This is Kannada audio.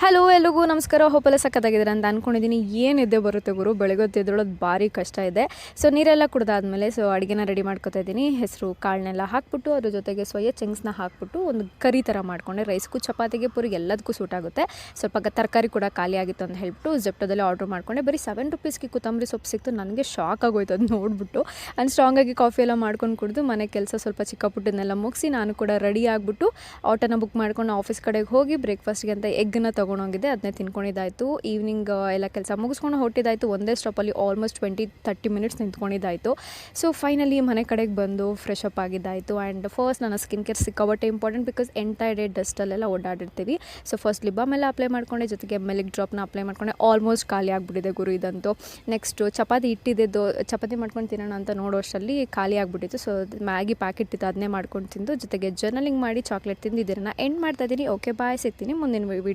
ಹಲೋ ಎಲ್ಲಿಗೂ ನಮಸ್ಕಾರ. ಹೋಪೆಲ್ಲ ಸಕ್ಕತ್ತಾಗಿದ್ದೀರ ಅಂತ ಅಂದ್ಕೊಂಡಿದ್ದೀನಿ. ಏನಿದೆ ಬರುತ್ತೆ ಗುರು, ಬೆಳಗ್ಗೆ ಎದ್ದೇಳೋದು ಭಾರಿ ಕಷ್ಟ ಇದೆ. ಸೊ ನೀರೆಲ್ಲ ಕುಡ್ದಾದ್ಮೇಲೆ ಅಡುಗೆನ ರೆಡಿ ಮಾಡ್ಕೊತಾ ಇದ್ದೀನಿ. ಹೆಸರು ಕಾಳನ್ನೆಲ್ಲ ಹಾಕ್ಬಿಟ್ಟು ಅದ್ರ ಜೊತೆಗೆ ಸೋಯಾ ಚಂಕ್ಸ್ನ ಹಾಕ್ಬಿಟ್ಟು ಒಂದು ಕರಿ ಥರ ಮಾಡ್ಕೊಂಡೆ. ರೈಸ್ಗೂ ಚಪಾತಿಗೆ ಪೂರಿಗೆ ಎಲ್ಲದಕ್ಕೂ ಸೂಟ್ ಆಗುತ್ತೆ. ಸ್ವಲ್ಪ ತರಕಾರಿ ಕೂಡ ಖಾಲಿ ಆಗಿತ್ತು ಅಂತ ಹೇಳ್ಬಿಟ್ಟು ಜೆಪ್ಟೋದಲ್ಲಿ ಆರ್ಡ್ರ್ ಮಾಡ್ಕೊಂಡೆ. ಬರೀ 7 ರೂಪೀಸ್ಗೆ ಕೊತ್ತಂಬರಿ ಸೊಪ್ಪು ಸಿಕ್ತು. ನನಗೆ ಶಾಕ್ ಆಗೋಯ್ತು ಅದು ನೋಡಿಬಿಟ್ಟು. ಆ್ಯಂಡ್ ಸ್ಟ್ರಾಂಗಾಗಿ ಕಾಫಿ ಎಲ್ಲ ಮಾಡ್ಕೊಂಡು ಕುಡಿದು ಮನೆ ಕೆಲಸ ಸ್ವಲ್ಪ ಚಿಕ್ಕ ಪುಟ್ಟದನ್ನೆಲ್ಲ ಮುಗಿಸಿ ನಾನು ಕೂಡ ರೆಡಿ ಆಗಿಬಿಟ್ಟು ಆಟೋನ ಬುಕ್ ಮಾಡ್ಕೊಂಡು ಆಫೀಸ್ ಕಡೆಗೆ ಹೋಗಿ ಬ್ರೇಕ್ಫಾಸ್ಟ್ಗೆ ಅಂತ ಎಗ್ಗನ್ನ ತೊಗೊಂಡೋಗಿದ್ದೆ. ಅದನ್ನೇ ತಿನ್ಕೊಂಡಿದ್ದಾಯಿತು. ಈವ್ನಿಂಗ್ ಎಲ್ಲ ಕೆಲಸ ಮುಗಿಸ್ಕೊಂಡು ಹೊಟ್ಟಿದ್ದಾಯಿತು. ಒಂದೇ ಸ್ಟಾಪಲ್ಲಿ ಆಲ್ಮೋಸ್ಟ್ 20-30 ಮಿನಿಟ್ಸ್ ನಿಂತ್ಕೊಂಡಿದ್ದಾಯಿತು. ಸೊ ಫೈನಲಿ ಮನೆ ಕಡೆಗೆ ಬಂದು ಫ್ರೆಶ್ ಅಪ್ ಆಗಿದ್ದಾಯಿತು. ಆ್ಯಂಡ್ ಫಸ್ಟ್ ನನ್ನ ಸ್ಕಿನ್ ಕೇರ್ ಸಿಕ್ಕಾಬಟ್ಟೆ ಇಂಪಾರ್ಟೆಂಟ್, ಬಿಕಾಸ್ ಎಂಟೈರ್ ಡೇ ಡಸ್ಟಲ್ಲೆಲ್ಲ ಓಡಾಡಿರ್ತೀವಿ. ಸೊ ಫಸ್ಟ್ ಲಿಪ್ ಬಾಮ್ ಎಲ್ಲ ಅಪ್ಲೈ ಮಾಡ್ಕೊಂಡೆ, ಜೊತೆಗೆ ಮಿಲ್ಕ್ ಡ್ರಾಪ್ನ ಅಪ್ಲೈ ಮಾಡ್ಕೊಂಡೆ. ಆಲ್ಮೋಸ್ಟ್ ಖಾಲಿ ಆಗಿಬಿಟ್ಟಿದೆ ಗುರು ಇದಂತೂ. ನೆಕ್ಸ್ಟು ಚಪಾತಿ ಇಟ್ಟಿದ್ದು ಚಪಾತಿ ಮಾಡ್ಕೊಂಡು ತಿನ್ನೋಣ ಅಂತ ನೋಡೋಷ್ಟರಲ್ಲಿ ಖಾಲಿ ಆಗಿಬಿಟ್ಟಿತ್ತು. ಸೊ ಮ್ಯಾಗಿ ಪ್ಯಾಕೆಟ್ ಇತ್ತು, ಅದನ್ನೇ ಮಾಡ್ಕೊಂಡು ತಿಂದು ಜೊತೆಗೆ ಜರ್ನಲಿಂಗ್ ಮಾಡಿ ಚಾಕ್ಲೇಟ್ ತಿಂದು ಇದನ್ನು ಎಂಡ್ ಮಾಡ್ತಾ ಇದ್ದೀನಿ. ಓಕೆ ಬಾಯ್, ಸಿಗ್ತೀನಿ ಮುಂದಿನ ವೀಡಿಯೋ.